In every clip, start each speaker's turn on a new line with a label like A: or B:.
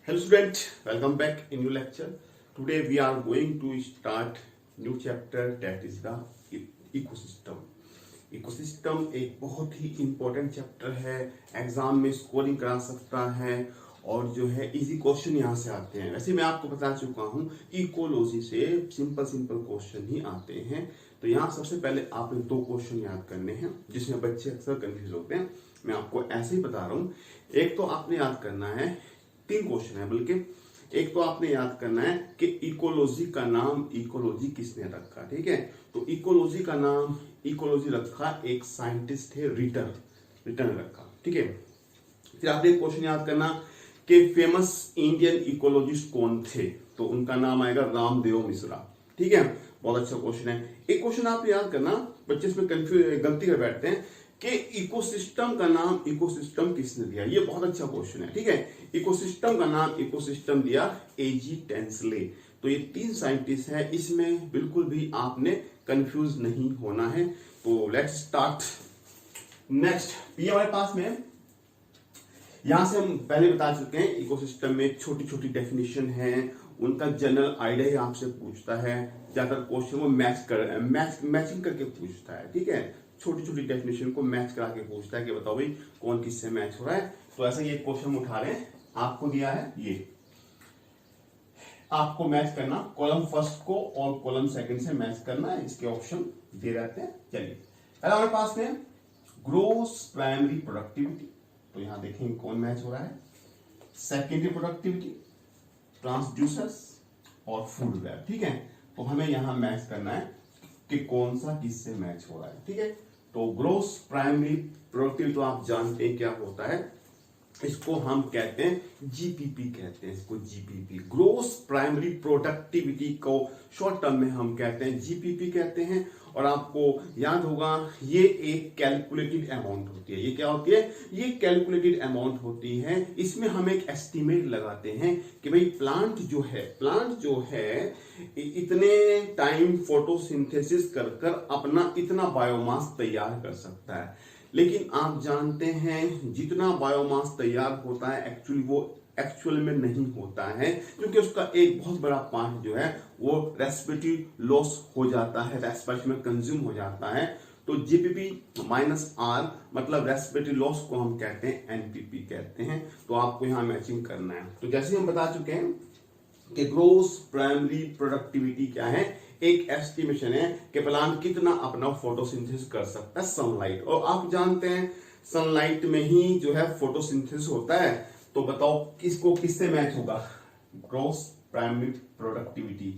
A: Hello student, welcome back in new lecture. Today we are going to start new chapter that is the ecosystem. Ecosystem एक बहुत ही important chapter है, exam में scoring करा सकता है और जो है इजी क्वेश्चन यहाँ से आते हैं। वैसे मैं आपको बता चुका हूँ इकोलॉजी से सिंपल क्वेश्चन ही आते हैं। तो यहाँ सबसे पहले आपने दो क्वेश्चन याद करने हैं जिसमें बच्चे अक्सर कंफ्यूज होते हैं। मैं आपको ऐसे ही बता रहा हूँ। एक तो आपने याद करना है, तीन क्वेश्चन है बल्कि, एक तो आपने याद करना है कि इकोलॉजी का नाम इकोलॉजी किसने रखा। ठीक है, तो इकोलॉजी का नाम इकोलॉजी रखा एक साइंटिस्ट है, रिटर्न रखा। ठीक है, फिर आपने एक क्वेश्चन याद करना कि फेमस इंडियन इकोलॉजिस्ट कौन थे, तो उनका नाम आएगा रामदेव मिश्रा। ठीक है, बहुत अच्छा क्वेश्चन है। एक क्वेश्चन आप याद करना, बच्चे इसमें गलती कर बैठते हैं कि इकोसिस्टम का नाम इकोसिस्टम किसने दिया। ये बहुत अच्छा क्वेश्चन है। ठीक है, इकोसिस्टम का नाम इकोसिस्टम दिया एजी टेंसले। तो ये तीन साइंटिस्ट हैं, इसमें बिल्कुल भी आपने कंफ्यूज नहीं होना है। तो लेट्स स्टार्ट। नेक्स्ट ये हमारे पास में, यहां से हम पहले बता चुके हैं इकोसिस्टम में छोटी छोटी डेफिनेशन है, उनका जनरल आइडिया ही आपसे पूछता है। ज्यादातर क्वेश्चन वो मैचिंग करके पूछता है। ठीक है, छोटी छोटी डेफिनेशन को मैच करा के पूछता है कि बताओ भाई कौन किससे मैच हो रहा है। तो ऐसा ये क्वेश्चन उठा लें, आपको दिया है ये, आपको मैच करना कॉलम फर्स्ट को और कॉलम सेकंड से मैच करना है। इसके ऑप्शन दे रहते हैं। चलिए पहले हमारे पास में ग्रोस प्राइमरी प्रोडक्टिविटी, तो यहां देखेंगे कौन मैच हो रहा है। सेकेंडरी प्रोडक्टिविटी, ट्रांसड्यूसर्स और फूड वेब। ठीक है, तो हमें यहां मैच करना है कि कौन सा किससे मैच हो रहा है। ठीक है, तो ग्रोस प्राइमरी प्रोडक्टिविटी तो आप जानते हैं क्या होता है, इसको हम कहते हैं जीपीपी कहते हैं, इसको जीपीपी ग्रोस प्राइमरी प्रोडक्टिविटी को शॉर्ट टर्म में हम कहते हैं जीपीपी कहते हैं। और आपको याद होगा ये एक कैलकुलेटेड अमाउंट होती है। ये क्या होती है? ये कैलकुलेटेड अमाउंट होती है। इसमें हम एक एस्टिमेट लगाते हैं कि भाई प्लांट जो है इतने टाइम फोटोसिंथेसिस कर अपना इतना बायोमास तैयार कर सकता है। लेकिन आप जानते हैं जितना बायोमास तैयार होता है एक्चुअल में नहीं होता है, क्योंकि उसका एक बहुत बड़ा पार्ट जो है वो रेस्पिरेटरी लॉस हो जाता है, रेस्पिरेशन में कंज्यूम हो जाता है। तो जीपीपी माइनस आर मतलब रेस्पिरेटरी लॉस को हम कहते हैं एनपीपी कहते हैं। तो आपको यहां मैचिंग करना है। तो जैसे हम बता चुके हैं कि ग्रोस प्राइमरी प्रोडक्टिविटी क्या है, एक एस्टिमेशन है कि प्लांट कितना अपना फोटोसिंथेसिस कर सकता है सनलाइट। और आप जानते हैं सनलाइट में ही जो है फोटोसिंथेसिस होता है। तो बताओ किसको किससे मैच होगा? Gross primary productivity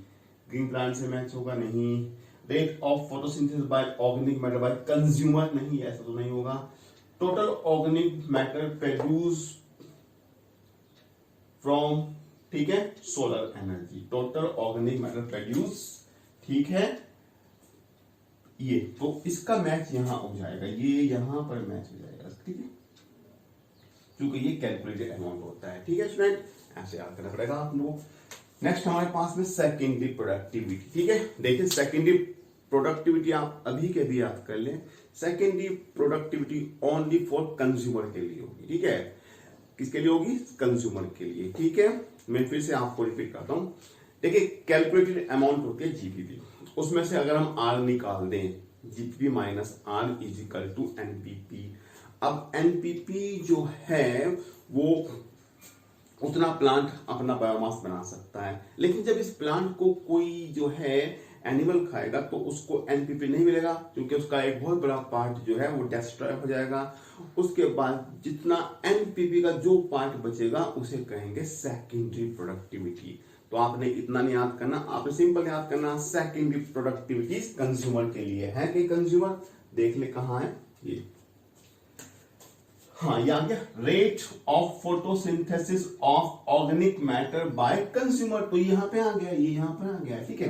A: green plant से मैच होगा? नहीं। Rate of photosynthesis by organic matter by consumer? नहीं, ऐसा तो नहीं होगा। Total organic matter produce from, ठीक है, solar energy. Total organic matter produce, ठीक है, ये तो इसका मैच यहां हो जाएगा, ये यहां पर मैच हो जाएगा। ठीक है, क्योंकि ये कैलकुलेटेड अमाउंट होता है। ठीक है स्टूडेंट, ऐसे याद करना पड़ेगा आप लोगों को। नेक्स्ट हमारे पास में सेकेंडरी प्रोडक्टिविटी। ठीक है, देखिए सेकेंडरी प्रोडक्टिविटी आप अभी के भी याद कर लें। Secondary productivity only for consumer के लिए होगी। ठीक है, किसके लिए होगी? कंज्यूमर के लिए। ठीक है, मैं फिर से आपको रिपीट करता हूं। देखिए कैलकुलेटेड अमाउंट होती है जीपीपी, उसमें से अगर हम आर निकाल दें, GPP minus R is equal to NPP. अब एनपीपी जो है वो उतना प्लांट अपना बायोमास बना सकता है, लेकिन जब इस प्लांट को कोई जो है एनिमल खाएगा तो उसको एनपीपी नहीं मिलेगा, क्योंकि उसका एक बहुत बड़ा पार्ट जो है वो डिस्ट्रॉय हो जाएगा। उसके बाद जितना एनपीपी का जो पार्ट बचेगा उसे कहेंगे सेकेंडरी प्रोडक्टिविटी। तो आपने इतना नहीं याद करना, आपने सिंपल याद करना सेकेंडरी प्रोडक्टिविटी कंज्यूमर के लिए है कि कंज्यूमर, देख ले कहां है ये, हाँ ये आ गया। Rate of photosynthesis of organic matter by consumer, तो यहां पे आ गया, ये यहां पर आ गया। ठीक है,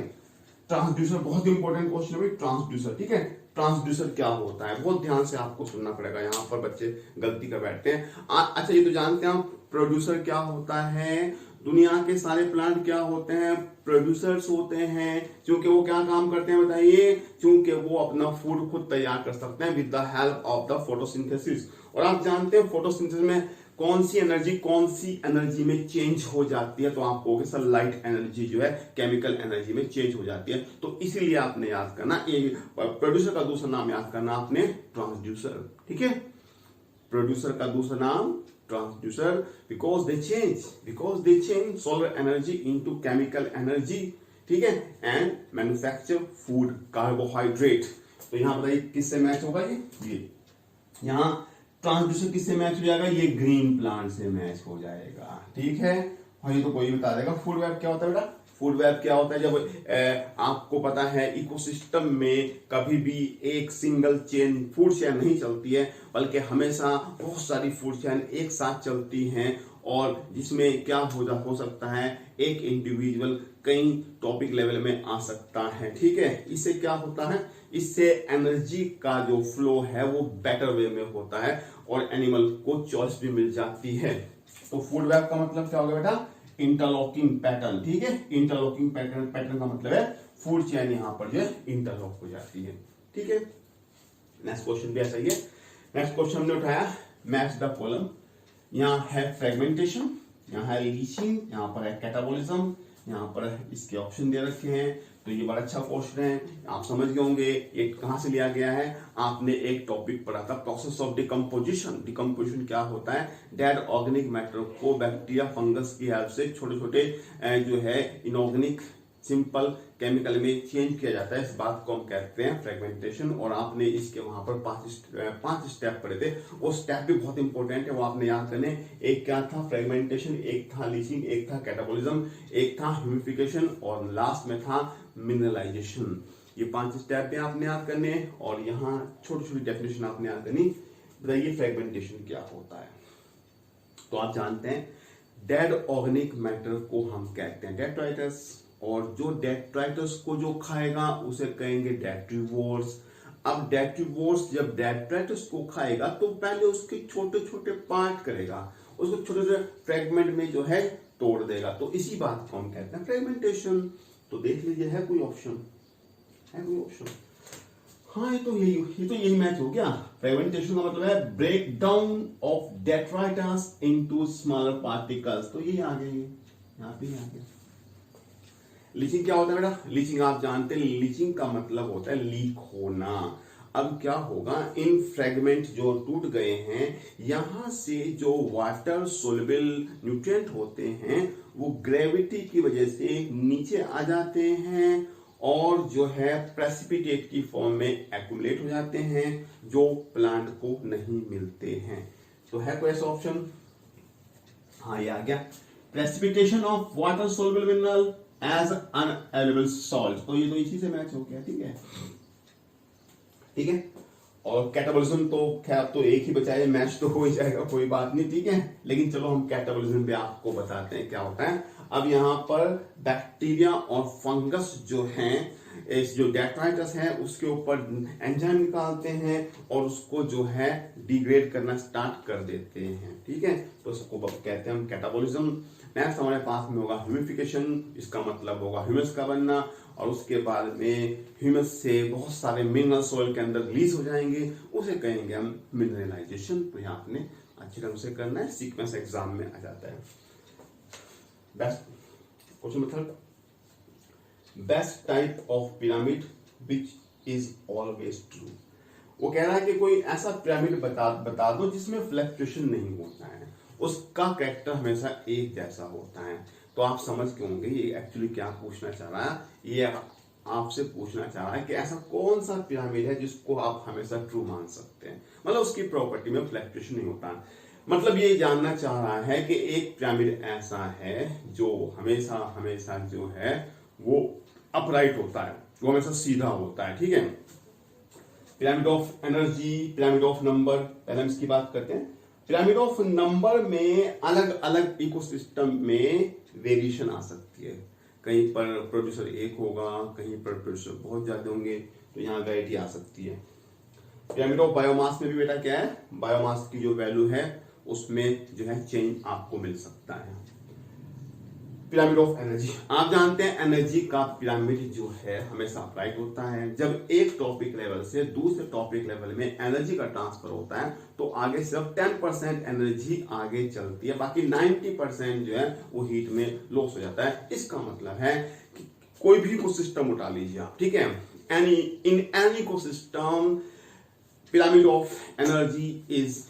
A: ट्रांसड्यूसर बहुत इंपॉर्टेंट क्वेश्चन है भाई, ट्रांसड्यूसर। ठीक है, ट्रांसड्यूसर क्या होता है बहुत ध्यान से आपको सुनना पड़ेगा, यहाँ पर बच्चे गलती कर बैठते हैं। अच्छा ये तो जानते हैं प्रोड्यूसर क्या होता है, दुनिया के सारे प्लांट क्या होते हैं? प्रोड्यूसर्स होते हैं। क्योंकि वो क्या काम करते हैं बताइए? क्योंकि वो अपना फूड खुद तैयार कर सकते हैं with the help of the photosynthesis. और आप जानते हैं फोटोसिंथेसिस में कौन सी एनर्जी में चेंज हो जाती है, तो आप कहोगे सर लाइट एनर्जी जो है केमिकल एनर्जी में चेंज हो जाती है। तो इसीलिए आपने याद करना, प्रोड्यूसर का दूसरा नाम याद करना आपने ट्रांसड्यूसर, ठीक है। प्रोड्यूसर का दूसरा नाम transducer, because they change solar energy into chemical energy, ठीक है, एंड मैन्युफैक्चर फूड कार्बोहाइड्रेट। तो यहां बताइए किससे मैच होगा ये यहां ट्रांसड्यूसर किससे मैच हो जाएगा, ये ग्रीन प्लांट से मैच हो जाएगा, ठीक है। और ये तो कोई बता देगा। फूड वेब क्या होता है बेटा, फूड वेब क्या होता है, जब आपको पता है इकोसिस्टम में कभी भी एक सिंगल चेन फूड चेन नहीं चलती है, बल्कि हमेशा बहुत सारी फूड चेन एक साथ चलती हैं, और जिसमें क्या हो सकता है, एक इंडिविजुअल कई टॉपिक लेवल में आ सकता है, ठीक है। इससे क्या होता है, इससे एनर्जी का जो फ्लो है वो बेटर वे में होता है और एनिमल को चॉइस भी मिल जाती है। तो फूड वेब का मतलब क्या होगा बेटा, इंटरलॉकिंग पैटर्न, ठीक है। इंटरलॉकिंग पैटर्न का मतलब है फूड चेन यहां पर जो है इंटरलॉक हो जाती है, ठीक है। नेक्स्ट क्वेश्चन भी ऐसा ही है। नेक्स्ट क्वेश्चन हमने उठाया मैच द कॉलम। यहाँ है फ्रेगमेंटेशन, यहाँ है लीचिंग, यहाँ पर है कैटाबोलिज्म, यहाँ पर इसके ऑप्शन दे रखे हैं। तो ये बड़ा अच्छा क्वेश्चन है, आप समझ गए होंगे ये कहां से लिया गया है। आपने एक टॉपिक पढ़ा था प्रोसेस ऑफ डिकम्पोजिशन। डिकम्पोजिशन क्या होता है, डेड ऑर्गेनिक मैटर को बैक्टीरिया फंगस की हेल्प से छोटे छोटे जो है इनऑर्गेनिक सिंपल केमिकल में चेंज किया जाता है, इस बात को हम कहते हैं फ्रेगमेंटेशन। और आपने इसके वहां पर पांच स्टेप पढ़े थे, वो स्टेप भी बहुत इंपॉर्टेंट है, वो आपने याद करने। एक क्या था, फ्रेगमेंटेशन, एक था लीचिंग, एक था कैटाबोलिज्म, एक था ह्यूमिफिकेशन, और लास्ट में था मिनरलाइजेशन। ये 5 स्टेप भी आपने याद करने, और यहाँ छोटी छोटी डेफिनेशन आपने याद करनी। बताइए फ्रेगमेंटेशन क्या होता है। तो आप जानते हैं डेड ऑर्गेनिक मैटर को हम कहते हैं डेट्राइटस, और जो डेट्राइटस को जो खाएगा उसे कहेंगे डेट्रीवोर्स। अब डेट्रीवोर्स जब डेट्राइटस को खाएगा तो पहले उसके छोटे छोटे पार्ट करेगा, उसको छोटे छोटे फ्रेगमेंट में जो है तोड़ देगा। तो इसी बात को हम कहते हैं फ्रेगमेंटेशन। तो देख लीजिए है कोई ऑप्शन, है कोई ऑप्शन। हाँ ये तो यही मैच हो गया। फ्रेगमेंटेशन का मतलब है break down of detritus into smaller particles. तो ये आ गया, यहाँ पे आ गया। लीचिंग क्या होता है बेटा, लीचिंग आप जानते हैं, लीचिंग का मतलब होता है लीक होना। अब क्या होगा, इन फ्रेगमेंट जो टूट गए हैं, यहां से जो वाटर सोल्युबल न्यूट्रिएंट होते हैं वो ग्रेविटी की वजह से नीचे आ जाते हैं, और जो है प्रेसिपिटेट की फॉर्म में एक्यूमुलेट हो जाते हैं, जो प्लांट को नहीं मिलते हैं। तो है कोई ऐसा ऑप्शन, हाँ ये आ गया, precipitation of water soluble mineral as unavailable salt. तो ये तो इसी से मैच हो गया, ठीक है, ठीक है। और कैटाबोलिज्म तो खैर तो एक ही बचा है, मैच तो हो ही जाएगा, कोई बात नहीं, ठीक है। लेकिन चलो हम कैटाबोलिज्म पे आपको बताते हैं क्या होता है। अब यहाँ पर बैक्टीरिया और फंगस जो हैं, इस जो डेट्राइटस है उसके ऊपर एंजाइम निकालते हैं और उसको जो है डिग्रेड करना स्टार्ट कर देते हैं, ठीक है। तो इसको कहते हैं हम कैटाबोलिज्म। नेक्स्ट हमारे पास में होगा ह्यूमिफिकेशन, इसका मतलब होगा ह्यूमस का बनना, और उसके बाद में ह्यूमस से बहुत सारे मिनरल सॉइल के अंदर रिलीज हो जाएंगे, उसे कहेंगे हम मिनरलाइजेशन। तो यहाँ आपने अच्छे ढंग से करना है, सीक्वेंस एग्जाम में आ जाता है। Best question method, best type of pyramid which is always true. वो कह रहा है कि कोई ऐसा पिरामिड बता दो जिसमें फ्लक्चुएशन नहीं होता है, उसका कैरेक्टर हमेशा एक जैसा होता है। तो आप समझ के होंगे ये एक्चुअली क्या पूछना चाह रहा है। ये आपसे पूछना चाह रहा है कि ऐसा कौन सा पिरामिड है जिसको आप हमेशा ट्रू मान सकते हैं, मतलब उसकी प्रॉपर्टी में फ्लक्चुएशन नहीं होता। मतलब ये जानना चाह रहा है कि एक पिरामिड ऐसा है जो हमेशा हमेशा जो है वो अपराइट होता है, वो हमेशा सीधा होता है, ठीक है। Pyramid of energy, pyramid of number, पहले हम इसकी बात करते हैं। पिरामिड ऑफ नंबर में अलग अलग इकोसिस्टम में वेरिएशन आ सकती है, कहीं पर प्रोड्यूसर एक होगा, कहीं पर प्रोड्यूसर बहुत ज्यादा होंगे, तो यहाँ वैरायटी आ सकती है। पिरामिड ऑफ बायोमास में भी बेटा क्या है, बायोमास की जो वैल्यू है उसमें जो है चेंज आपको मिल सकता है। पिरामिड ऑफ एनर्जी, आप जानते हैं एनर्जी का पिरामिड जो है हमेशा अपराइट होता है। जब एक टॉपिक लेवल से दूसरे टॉपिक लेवल में एनर्जी का ट्रांसफर होता है तो आगे सिर्फ 10% एनर्जी आगे चलती है, बाकी 90% जो है वो हीट में लॉस हो जाता है। इसका मतलब है कि कोई भी इकोसिस्टम उठा लीजिए आप, ठीक है, in any ecosystem pyramid of energy is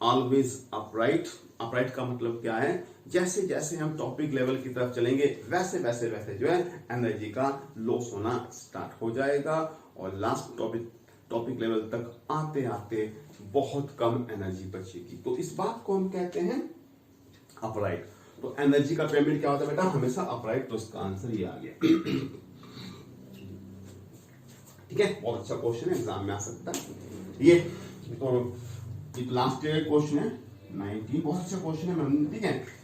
A: always upright. Upright का मतलब क्या है, जैसे जैसे हम टॉपिक लेवल की तरफ चलेंगे वैसे वैसे वैसे जो है एनर्जी का लॉस होना स्टार्ट हो जाएगा और लास्ट टॉपिक लेवल तक आते आते बहुत कम एनर्जी बचेगी। तो इस बात को हम कहते हैं अपराइट। तो एनर्जी का पिरामिड क्या होता है बेटा, हमेशा अपराइट। तो इसका आंसर ये आ गया। ठीक है, बहुत अच्छा क्वेश्चन है, एग्जाम में आ सकता है ये। तो लास्ट ईयर क्वेश्चन है 19, बहुत अच्छा क्वेश्चन है मैम, ठीक है।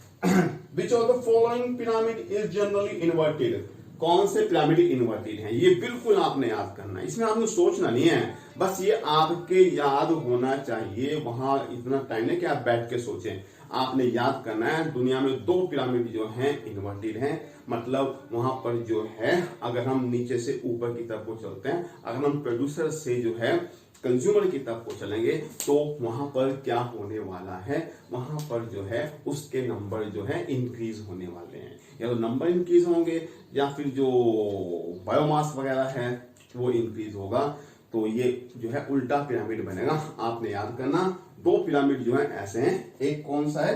A: Which of the following pyramid is generally inverted, कौन से पिरामिड इन्वर्टेड हैं, ये बिल्कुल आपने याद करना है, इसमें आपने सोचना नहीं है, बस ये आपके याद होना चाहिए। वहां इतना टाइम नहीं कि आप बैठ के सोचें, आपने याद करना है। दुनिया में 2 पिरामिड जो हैं इन्वर्टेड हैं, मतलब वहां पर जो है अगर हम नीचे से ऊपर की तरफ को चलते हैं, अगर हम प्रोड्यूसर से जो है कंज्यूमर की तरफ को चलेंगे तो वहां पर क्या होने वाला है, वहां पर जो है उसके नंबर जो है इंक्रीज होने वाले हैं, या तो नंबर इंक्रीज होंगे या फिर जो बायोमास वगैरह है वो इंक्रीज होगा। तो ये जो है उल्टा पिरामिड बनेगा, आपने याद करना। 2 पिरामिड जो है ऐसे हैं, एक कौन सा है,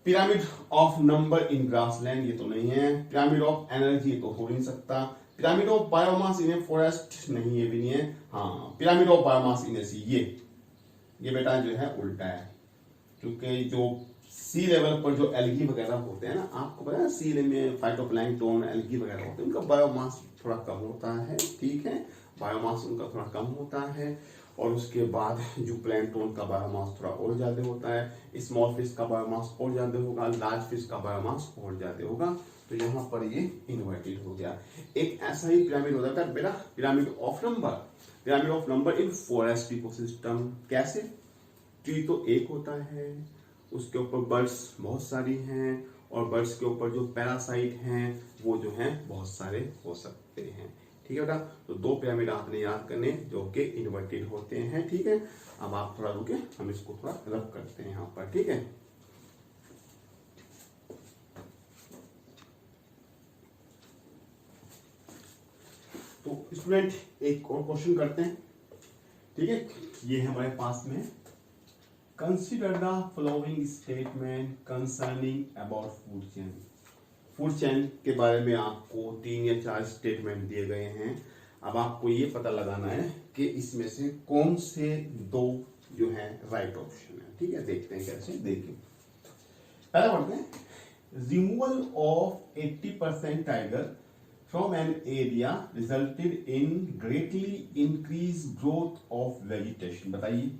A: pyramid of number in grassland, ये तो नहीं है। पिरामिड ऑफ एनर्जी तो हो नहीं सकता। Pyramid of biomass in a forest, नहीं ये भी नहीं है। हाँ, पिरामिड ऑफ बायोमास इन ए सी, ये बेटा जो है उल्टा है, क्योंकि जो सी लेवल पर जो एल्गी वगैरह होते हैं ना, आपको पता है सी में फाइटोप्लैंक्टन एल्गी वगैरह होते हैं, उनका बायोमास थोड़ा कम होता है, ठीक है, बायोमास उनका थोड़ा कम होता है। और उसके बाद जो प्लैंक्टन का बायोमास थोड़ा और ज्यादा होता है, स्मॉल फिश का बायोमास और ज्यादा होगा, लार्ज फिश का बायोमास और ज्यादा होगा। तो यहाँ पर ये इन्वर्टेड हो गया। एक ऐसा ही पिरामिड होता है बेटा, pyramid of number, pyramid of number in forest ecosystem. कैसे, ट्री तो एक होता है, उसके ऊपर बर्ड्स बहुत सारी हैं और बर्ड्स के ऊपर जो पैरासाइट हैं वो जो हैं बहुत सारे हो सकते हैं, ठीक है बेटा। तो 2 पिरामिड आपने याद करने जो कि इन्वर्टेड होते हैं, ठीक है। अब आप थोड़ा रुके, हम इसको थोड़ा रब करते हैं यहाँ पर, ठीक है। तो स्टूडेंट एक और क्वेश्चन करते हैं, ठीक है, ये है हमारे पास में। Consider the following statement concerning about food chain. Food chain के बारे में आपको 3 या 4 स्टेटमेंट दिए गए हैं। अब आपको ये पता लगाना है कि इसमें से कौन से 2 जो है राइट ऑप्शन है, ठीक है। देखते हैं कैसे, देखिए पहला पढ़ते हैं, removal of 80% tiger from an area resulted in greatly increased growth of vegetation। बताइए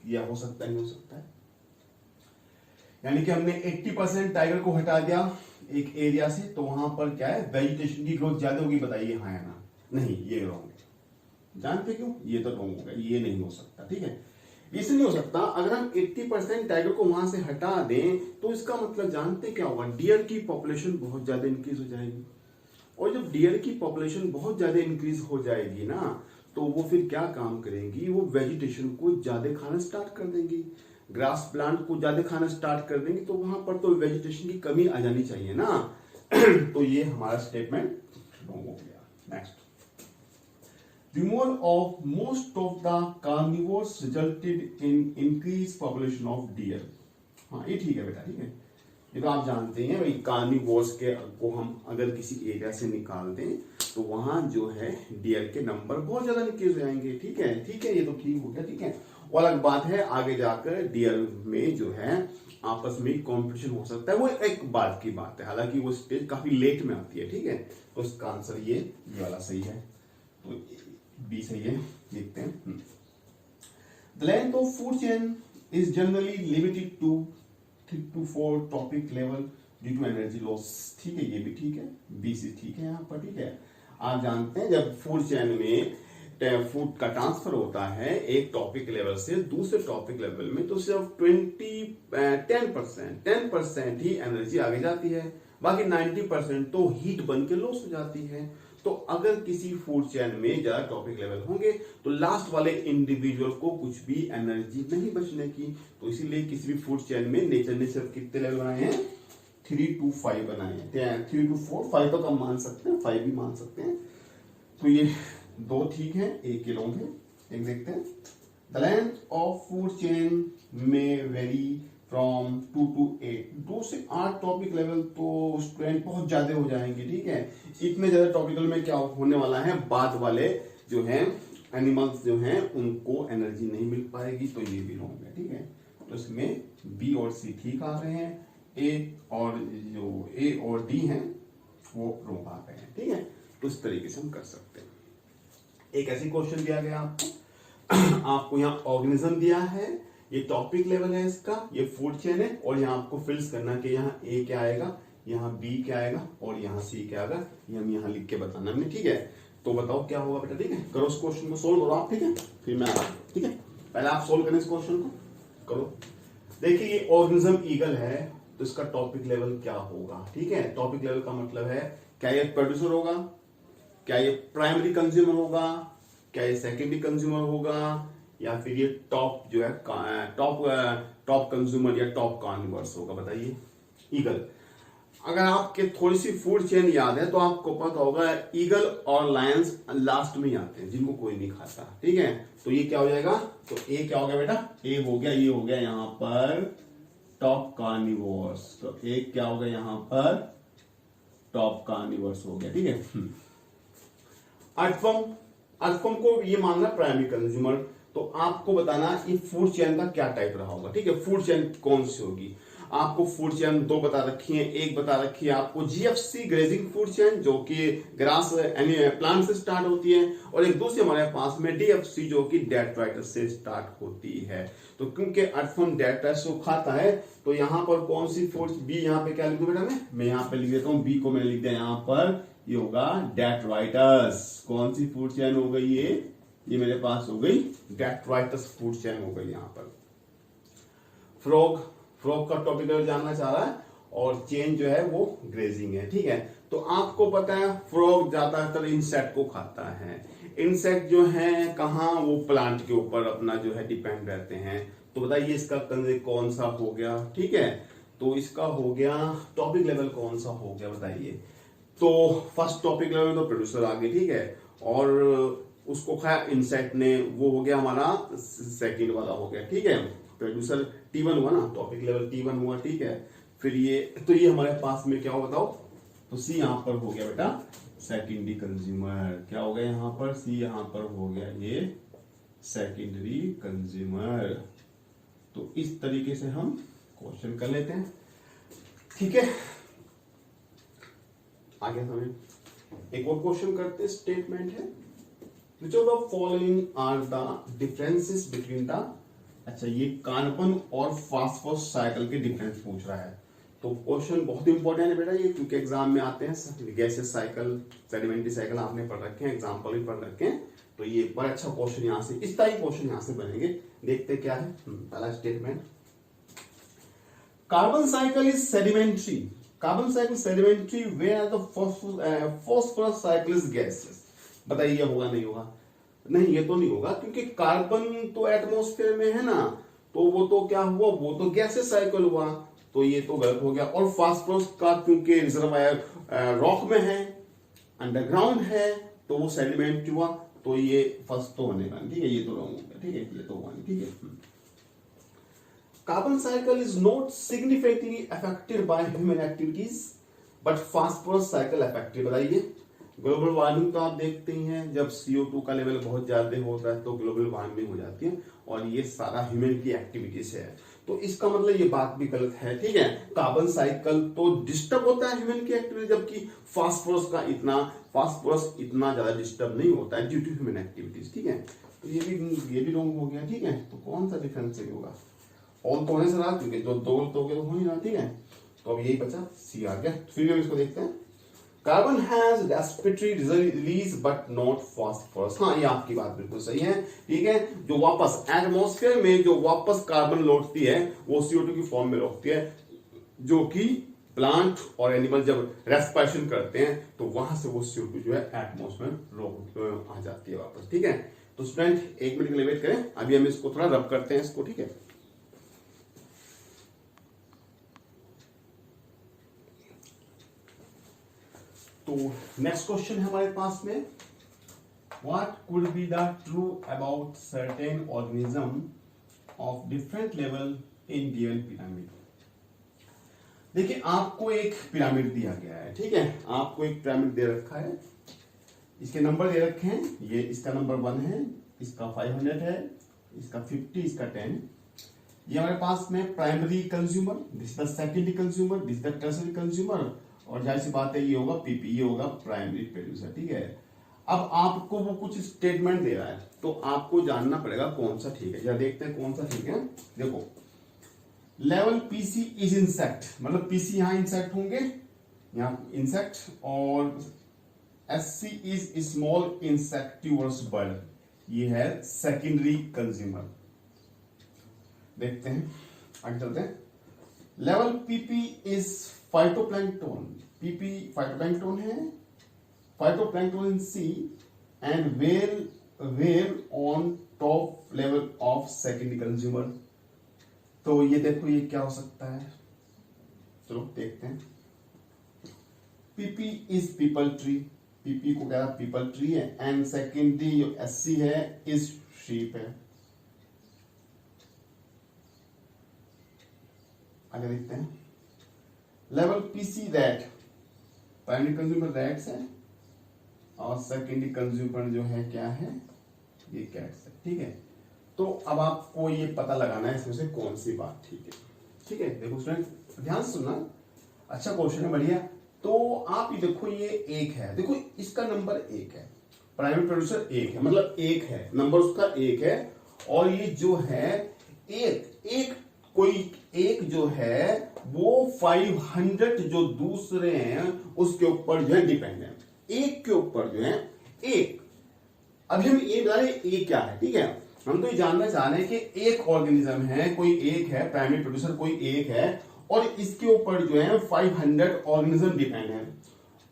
A: यह हो सकता है, नहीं हो सकता है? यानी कि हमने 80% टाइगर को हटा दिया एक एरिया से, तो वहां पर क्या है, वेजिटेशन की ग्रोथ ज्यादा होगी। बताइए हाँ या ना? नहीं, ये रॉन्ग है। जानते क्यों? ये तो रॉन्ग होगा, ये नहीं हो सकता, ठीक है। इसलिए नहीं हो सकता, अगर हम 80% टाइगर को वहां से हटा दें तो इसका मतलब जानते क्या होगा, डियर की पॉपुलेशन बहुत ज्यादा इंक्रीज हो जाएगी। और जब डियर की पॉपुलेशन बहुत ज्यादा इंक्रीज हो जाएगी ना, तो वो फिर क्या काम करेंगी, वो वेजिटेशन को ज्यादा खाना स्टार्ट कर देंगी, ग्रास प्लांट को ज्यादा खाना स्टार्ट कर देंगी, तो वहां पर तो वेजिटेशन की कमी आ जानी चाहिए ना। तो ये हमारा स्टेटमेंट रॉन्ग हो गया। Next, removal of most of the carnivores resulted in increase population of dear. हाँ ये ठीक है बेटा, ठीक है, ये तो आप जानते हैं भाई, कार्निवोर्स के को हम अगर किसी एरिया से निकाल दें तो वहां जो है डियर के नंबर बहुत ज्यादा इंक्रीज हो जाएंगे, ठीक है, ठीक है, ये तो ठीक हो गया, ठीक है। और अलग बात है आगे जाकर डियर में जो है आपस में कंपटीशन हो सकता है, वो एक बात की बात है, हालांकि वो स्टेज काफी लेट में आती है, ठीक है। तो इसका आंसर ये वाला सही है, तो बी सही है। देखते हैं, the length of food chain is generally limited to 4 trophic level due to energy loss. ठीक है, ये भी ठीक है, बी सी ठीक है यहाँ पर, ठीक है। आप जानते हैं जब फूड चेन में फूड का ट्रांसफर होता है एक टॉपिक लेवल से दूसरे टॉपिक लेवल में, तो सिर्फ 10% ही एनर्जी आगे जाती है, बाकी 90% तो हीट बन के लॉस हो जाती है। तो अगर किसी फूड चेन में ज्यादा टॉपिक लेवल होंगे तो लास्ट वाले इंडिविजुअल को कुछ भी एनर्जी नहीं बचने की। तो इसीलिए किसी भी फूड चेन में नेचर ने सिर्फ कितने लेवल बनाए हैं, 3 to 5 बनाए हैं, 3 to 4, 5 तक हम मान सकते हैं, 5 भी मान सकते हैं। तो ये दो ठीक है, एक ये लॉन्ग है। एक देखते हैं, the length of food chain में वेरी फ्रॉम 2 to 8, 2 से 8 टॉपिक लेवल तो स्टूडेंट बहुत ज्यादा हो जाएंगे, ठीक है। इतने ज्यादा टॉपिकल में क्या होने वाला है, बाद वाले जो है एनिमल्स जो हैं उनको एनर्जी नहीं मिल पाएगी, तो ये भी रॉन्ग है, ठीक है। तो इसमें बी और सी ठीक आ रहे हैं, ए और डी हैं वो रॉन्ग आ रहे हैं, ठीक है। तो इस तरीके से हम कर सकते हैं। एक ऐसी क्वेश्चन दिया गया आपको यहाँ ऑर्गेनिज्म दिया है, ये टॉपिक लेवल है इसका, ये फूड चेन है, और यहाँ आपको फिल्स करना कि यहाँ ए क्या आएगा, यहाँ बी क्या आएगा और यहाँ सी क्या आएगा, ये हम यहाँ लिख के बताना हमने, ठीक है। तो बताओ क्या होगा बेटा, ठीक है। करो इस क्वेश्चन को, सोल्व करो आप, ठीक है, फिर मैं आता हूँ, ठीक है। पहले आप सोल्व करें इस क्वेश्चन को, करो। देखिए ये ऑर्गेनिज्म ईगल है, तो इसका टॉपिक लेवल क्या होगा, ठीक है। टॉपिक लेवल का मतलब है क्या ये प्रोड्यूसर होगा, क्या ये प्राइमरी कंज्यूमर होगा, क्या ये सेकेंडरी कंज्यूमर होगा, या फिर ये टॉप जो है टॉप कंज्यूमर या टॉप कार्निवर्स होगा, बताइए। ईगल, अगर आपके थोड़ी सी फूड चेन याद है तो आपको पता होगा ईगल और लायंस लास्ट में ही आते हैं, जिनको कोई नहीं खाता, ठीक है। तो ये क्या हो जाएगा, तो ए क्या हो गया बेटा, ए हो गया, ये हो गया यहाँ पर टॉप कार्निवर्स, तो ए क्या हो गया यहाँ पर टॉप कार्निवर्स हो गया, ठीक है। अर्थवर्म को ये मानना प्राइमरी कंज्यूमर, तो आपको बताना ये फूड चेन का क्या टाइप रहा होगा, ठीक है। फूड चेन कौन सी होगी, आपको फूड चेन दो बता रखी है, एक बता रखी है आपको जीएफसी ग्रेजिंग फूड चेन जो कि ग्रास प्लांट से स्टार्ट होती है, और एक दूसरी हमारे पास में डीएफसी जो कि डेट्राइटस से स्टार्ट होती है। तो क्योंकि अर्थवर्म डेट्राइटस को खाता है, तो यहाँ पर कौन सी फूड, बी यहाँ पे क्या लिखूं बेटा, मैं यहाँ पे लिख देता हूँ, बी को मैंने लिख दिया यहाँ पर, ये होगा डेट्राइटस। कौन सी फूड चेन हो गई ये मेरे पास हो गई डेट्राइटस फूड चेन हो गई। यहाँ पर फ्रॉग का टॉपिक जानना चाह रहा है, और चेन जो है वो ग्रेजिंग है, ठीक है। तो आपको पता है फ्रॉग ज्यादातर इंसेक्ट को खाता है, इंसेक्ट जो है कहाँ, वो प्लांट के ऊपर अपना जो है डिपेंड रहते हैं। तो बताइए इसका कौन सा हो गया, ठीक है। तो इसका हो गया टॉपिक लेवल कौन सा हो गया बताइए। तो फर्स्ट टॉपिक लेवल तो प्रोड्यूसर आ गया, ठीक है, और उसको खाया इंसेक्ट ने, वो हो गया हमारा सेकंड वाला हो गया, ठीक है। प्रोड्यूसर T1 हुआ ना, टॉपिक लेवल T1 हुआ, ठीक है। फिर ये तो ये हमारे पास में क्या हो बताओ, तो सी यहाँ पर हो गया बेटा सेकेंडरी कंज्यूमर, क्या हो गया यहाँ पर, सी यहाँ पर हो गया ये सेकेंडरी कंज्यूमर। तो इस तरीके से हम क्वेश्चन कर लेते हैं, ठीक है। आगे हमें एक और क्वेश्चन करते हैं, स्टेटमेंट है which of the following are the differences between the, अच्छा ये कार्बन और फास्फोरस साइकिल के डिफरेंस पूछ रहा है। तो क्वेश्चन बहुत इंपॉर्टेंट है बेटा ये, क्योंकि एग्जाम में आते हैं, गैसेस साइकिल, सेडिमेंट्री साइकिल आपने पढ़ रखे हैं, एग्जाम्पल भी पढ़ रखे हैं। तो ये बड़ा अच्छा क्वेश्चन यहाँ से, इस तरह क्वेश्चन यहाँ से बनेंगे। देखते क्या है पहला statement, carbon cycle is sedimentary, carbon cycle sedimentary where the phosphorus cycle is gases. बताइए ये होगा नहीं होगा, नहीं ये तो नहीं होगा, क्योंकि कार्बन तो एटमॉस्फेयर में है ना, तो वो तो क्या हुआ, वो तो गैसेस साइकिल हुआ, तो ये तो गलत हो गया। और फास्फोरस का क्योंकि रिजर्वायर रॉक में है, अंडरग्राउंड है, तो वो सेडिमेंट हुआ, तो ये फर्स्ट तो होने का, ठीक है, ये तो रॉन्ग हो गया, ठीक है, ये तो हुआ नहीं, ठीक है। Carbon cycle is not significantly affected by human activities but phosphorus cycle affected. बताइए ग्लोबल वार्मिंग तो आप देखते ही हैं, जब CO2 का लेवल बहुत ज्यादा होता है तो ग्लोबल वार्मिंग हो जाती है, और ये सारा ह्यूमन की एक्टिविटीज है। तो इसका मतलब ये बात भी गलत है, ठीक है। कार्बन साइकिल तो डिस्टर्ब होता है ह्यूमन की एक्टिविटी, जबकि फास्फोरस इतना ज्यादा डिस्टर्ब नहीं होता है ड्यू टू ह्यूमन एक्टिविटीज, ठीक है। तो ये भी रॉन्ग हो गया, ठीक है। तो कौन सा डिफरेंस होगा, ऑल तो होने से रहा, क्योंकि जो दो तो हो ही रहा, ठीक है। तो अब यही बचा, सी आ गया। फिर हम इसको देखते हैं, carbon has respiratory release but not phosphorus. हाँ, ये आपकी बात बिल्कुल सही है, ठीक है। जो वापस एटमॉस्फेयर में जो वापस कार्बन लौटती है वो CO2 की फॉर्म में लौटती है, जो कि प्लांट और एनिमल जब रेस्पिरेशन करते हैं तो वहां से वो CO2 जो है एटमॉस्फेयर आ जाती है वापस, ठीक है। तो स्टूडेंट 1 मिनट के लिए वेट करें, अभी हम इसको थोड़ा रब करते हैं इसको, ठीक है। तो नेक्स्ट क्वेश्चन है हमारे पास में, what could be the true about certain organism of different level in given pyramid. देखिए, आपको एक पिरामिड दिया गया है, ठीक है। आपको एक पिरामिड दे रखा है, इसके नंबर दे रखे हैं। ये इसका नंबर 1 है, इसका 500 है, इसका 50, इसका 10। ये हमारे पास में primary consumer, this the secondary consumer, this the tertiary consumer, और जाहिर सी बात है ये होगा PP, ये होगा प्राइमरी प्रोड्यूसर, ठीक है। अब आपको वो कुछ स्टेटमेंट दे रहा है तो आपको जानना पड़ेगा कौन सा ठीक है। या देखते हैं कौन सा ठीक है। देखो, लेवल PC इज इंसेक्ट, मतलब PC यहां इंसेक्ट होंगे, यहां इंसेक्ट, और SC is small insectivores bird, ये है सेकेंडरी कंज्यूमर। देखते हैं, आगे चलते हैं। Level PP is phytoplankton, PP phytoplankton है, phytoplankton in sea and well on top level of secondary consumer. तो ये देखो, ये क्या हो सकता है, चलो देखते हैं। PP is people tree, PP को क्या पीपल ट्री है, एंड सेकेंडरी जो SC है इज शीप है। आगे देखते हैं। Level PC rat, primary consumer rats है, और सेकेंडरी कंज्यूमर जो है क्या है, ये कैट्स है, ठीक है। तो अब आपको ये पता लगाना है इसमें से कौन सी बात ठीक है, ठीक है। देखो स्टूडेंट, ध्यान से सुनना, अच्छा क्वेश्चन है, बढ़िया। तो आप ये देखो, ये 1 है, देखो इसका नंबर 1 है, प्राइमरी प्रोड्यूसर 1 है, मतलब 1 है, नंबर उसका 1 है। और ये जो है कोई एक जो है वो 500 जो दूसरे हैं उसके ऊपर जो है डिपेंड है, एक के ऊपर जो है एक। अभी हम ये बता रहे ये क्या है, ठीक है। हम तो ये जानना चाह रहे हैं कि एक ऑर्गेनिज्म है, कोई एक है, प्राइमरी प्रोड्यूसर कोई एक है, और इसके ऊपर जो है 500 ऑर्गेनिज्म डिपेंड है,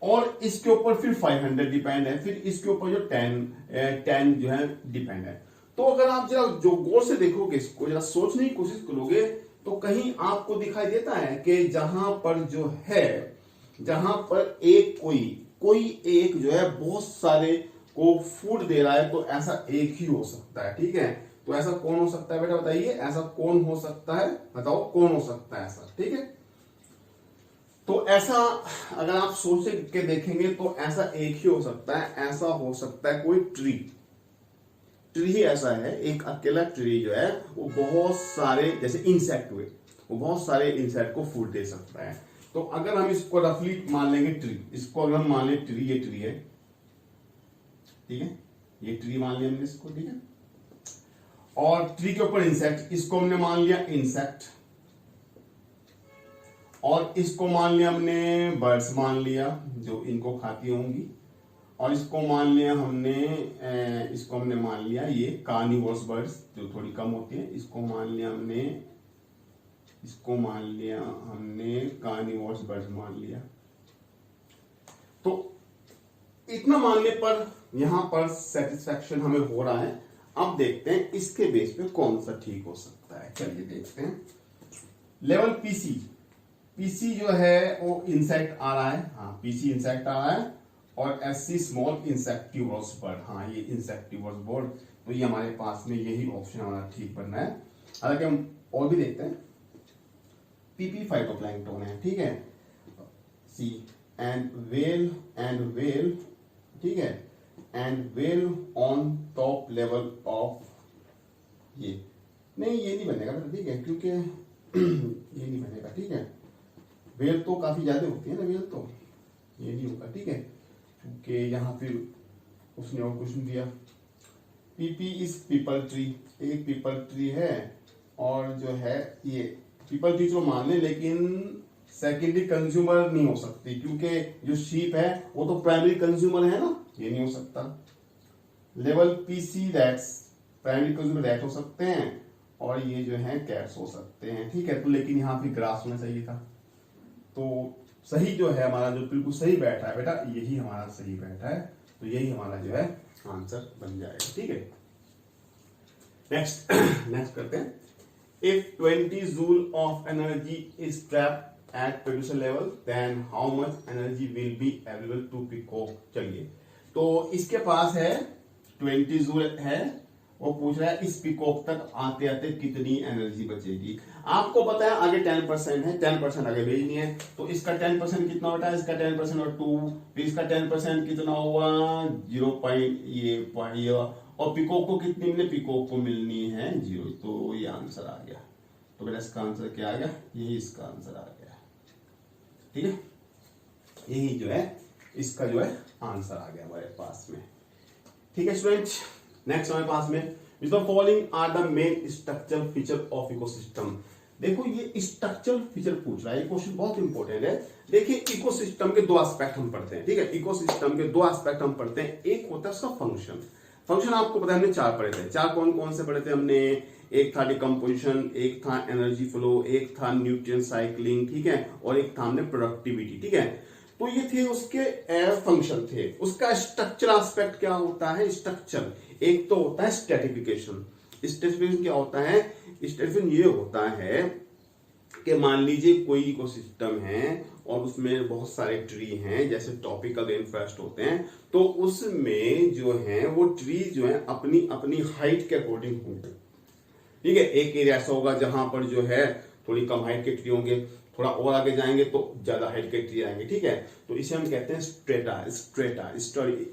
A: और इसके ऊपर फिर 500 डिपेंड है, फिर इसके ऊपर जो 10 जो है डिपेंड है। तो अगर आप जरा जो गौर से देखोगे, इसको जरा सोचने की कोशिश करोगे, तो कहीं आपको दिखाई देता है कि जहां पर जो है, जहां पर एक कोई एक जो है बहुत सारे को फूड दे रहा है, तो ऐसा एक ही हो सकता है, ठीक है। तो ऐसा कौन हो सकता है बेटा, बताइए, ऐसा कौन हो सकता है, बताओ कौन हो सकता है ऐसा, ठीक है। तो ऐसा अगर आप सोच के देखेंगे तो ऐसा एक ही हो सकता है, ऐसा हो सकता है कोई ट्री ही ऐसा है, एक अकेला ट्री जो है वो बहुत सारे, जैसे इंसेक्ट हुए, वो बहुत सारे इंसेक्ट को फूड दे सकता है। तो अगर हम इसको रफली मान लेंगे ट्री, इसको अगर हम मान लें ट्री, ये ट्री है, ठीक है, ये ट्री मान लिया हमने इसको, ठीक है। और ट्री के ऊपर इंसेक्ट, इसको हमने मान लिया इंसेक्ट, और इसको मान लिया हमने बर्ड्स मान लिया जो इनको खाती होंगी, और इसको मान लिया हमने इसको हमने मान लिया ये कार्निवोरस बर्ड्स जो थोड़ी कम होती है, इसको मान लिया हमने कार्निवोरस बर्ड्स मान लिया। तो इतना मानने पर यहां पर सेटिस्फैक्शन हमें हो रहा है। अब देखते हैं इसके बेस पे कौन सा ठीक हो सकता है, चलिए देखते हैं। लेवल PC जो है वो इंसेक्ट आ रहा है, हाँ PC इंसेक्ट आ रहा है, और SC स्मॉल इंसेक्टिवर्स बर्ड, हाँ ये इंसेक्टिवर्स बर्ड। तो ये हमारे पास में यही ऑप्शन हमारा ठीक बनना है। हालांकि हम और भी देखते हैं। PP फाइटोप्लैंक्टन है, ठीक है, सी एंड वेल, ठीक है, and well on top level of, ये नहीं, ये नहीं बनेगा बेटा, ठीक है, क्योंकि ये नहीं बनेगा, ठीक है। वेल तो काफी ज्यादा होती है ना, वेल तो ये नहीं होगा, ठीक है, क्योंकि यहां फिर उसने और कुछ नहीं दिया। PP इज पीपल ट्री, एक पीपल ट्री है, और जो है ये पीपल ट्री तो मान ले, लेकिन सेकेंडरी कंज्यूमर नहीं हो सकती, क्योंकि जो शीप है वो तो प्राइमरी कंज्यूमर है ना, ये नहीं हो सकता। Level PC rats primary consumer rat हो सकते हैं, और ये जो है कैट्स हो सकते हैं, ठीक है। तो लेकिन यहाँ पे ग्रास होना चाहिए था। तो सही जो है हमारा, जो बिल्कुल सही बैठा है बेटा, यही हमारा सही बैठा है, तो यही हमारा जो है आंसर बन जाएगा, ठीक है। नेक्स्ट करते हैं। If 20 joule of energy is trapped at producer level, then how much energy will be available to peacock. चलिए, तो इसके पास है 20 जूल है, वो पूछ रहा है इस पीकॉक तक आते आते कितनी एनर्जी बचेगी। आपको पता है आगे 10% है, 10% आगे भेजनी है, तो इसका 10% कितना होता है, इसका 10% और 2, फिर इसका 10% कितना हुआ 0. और पीकॉक को कितनी मिले, पीकॉक को मिलनी है 0, तो ये आंसर आ गया। तो बेटा इसका आंसर क्या आ गया, यही इसका आंसर आ गया, ठीक है। यही जो है इसका जो है आंसर आ गया हमारे पास में, ठीक है स्टूडेंट। नेक्स्ट हमारे पास में, which the following are the main structural feature of ecosystem। देखो ये स्ट्रक्चरल फीचर पूछ रहा है, ये क्वेश्चन बहुत इंपॉर्टेंट है। देखिए इकोसिस्टम के दो एस्पेक्ट हम पढ़ते हैं, ठीक है। इकोसिस्टम के दो एस्पेक्ट हम पढ़ते हैं, एक होता है उसका फंक्शन। फंक्शन आपको पता है हमने 4 पढ़े थे। 4 कौन कौन से पढ़े थे हमने, एक था डिकम्पोजिशन, एक था एनर्जी फ्लो, एक था न्यूट्रिएंट साइक्लिंग, ठीक है, और एक था हमने प्रोडक्टिविटी, ठीक है। तो ये थे उसके फंक्शन थे। उसका स्ट्रक्चरल एस्पेक्ट क्या होता है, स्ट्रक्चर एक तो होता है स्ट्रेटिफिकेशन। स्ट्रेटिफिकेशन क्या होता है, स्ट्रेटिफिकेशन ये होता है कि मान लीजिए कोई इकोसिस्टम है और उसमें बहुत सारे ट्री हैं, जैसे ट्रॉपिकल रेन फॉरेस्ट होते हैं, तो उसमें जो है वो ट्री जो है अपनी अपनी हाइट के अकॉर्डिंग होंगे, ठीक है। एक एरिया ऐसा होगा जहां पर जो है थोड़ी कम हाइट के ट्री होंगे, थोड़ा और आगे जाएंगे तो ज्यादा हाइट के ट्री आएंगे, ठीक है। तो इसे हम कहते हैं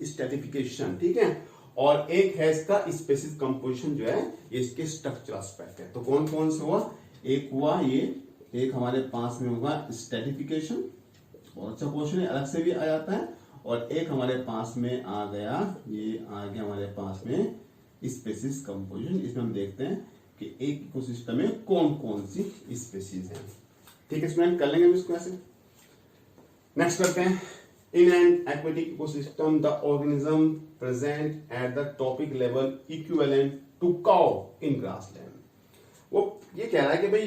A: स्ट्रेटिफिकेशन, ठीक है। और एक है इसका स्पेसिस कंपोजिशन, जो है ये इसके स्ट्रक्चर एस्पेक्ट है। तो कौन कौन से हुआ, एक हुआ ये, एक हमारे पास में होगा स्ट्रेटिफिकेशन, बहुत अच्छा क्वेश्चन है, अलग से भी आ जाता है। और एक हमारे पास में आ गया, ये आ गया हमारे पास में स्पेसिस कंपोजिशन। इसमें हम देखते हैं कि एक इकोसिस्टम में कौन कौन सी स्पेसीज हैं, ठीक है स्टूडेंट। कर लेंगे हम इसको ऐसे। नेक्स्ट करते हैं, in an aquatic ecosystem the organism present at the trophic level equivalent to cow in grassland. वो ये कह रहा है कि भाई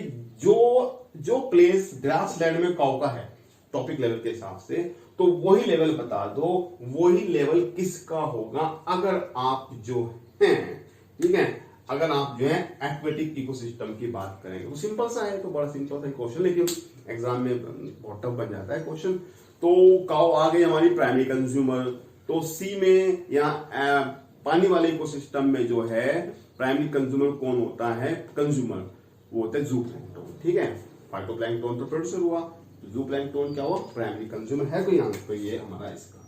A: जो प्लेस ग्रासलैंड में काउ का है टॉपिक लेवल के हिसाब से, तो वही लेवल बता दो, वही लेवल किसका होगा अगर आप जो हैं, ठीक है, अगर आप जो है एक्वेटिक इकोसिस्टम की बात करेंगे। वो सिंपल सा है, तो बड़ा सिंपल सा क्वेश्चन, लेकिन एग्जाम में बहुत टफ बन जाता है क्वेश्चन। तो काउ आ गई हमारी प्राइमरी कंज्यूमर, तो सी में या पानी वाले इकोसिस्टम में जो है प्राइमरी कंज्यूमर कौन होता है, कंज्यूमर वो होता है जूप्लैंक्टन, ठीक है। फाइटोप्लैंक्टन तो प्रोड्यूसर हुआ, जूप्लैंक्टन क्या हुआ, प्राइमरी कंज्यूमर है कोई आंसर, तो ये हमारा इसका।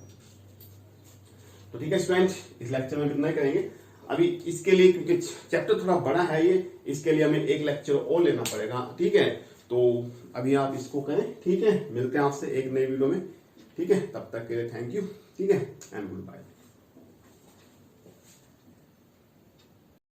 A: तो ठीक है स्टूडेंट, इस लेक्चर में इतना ही करेंगे अभी। इसके लिए क्योंकि चैप्टर थोड़ा बड़ा है ये, इसके लिए हमें एक लेक्चर और लेना पड़ेगा, ठीक है। तो अभी आप इसको करें, ठीक है। मिलते हैं आपसे एक नई वीडियो में, ठीक है। तब तक के लिए थैंक यू, ठीक है, एंड गुड बाय।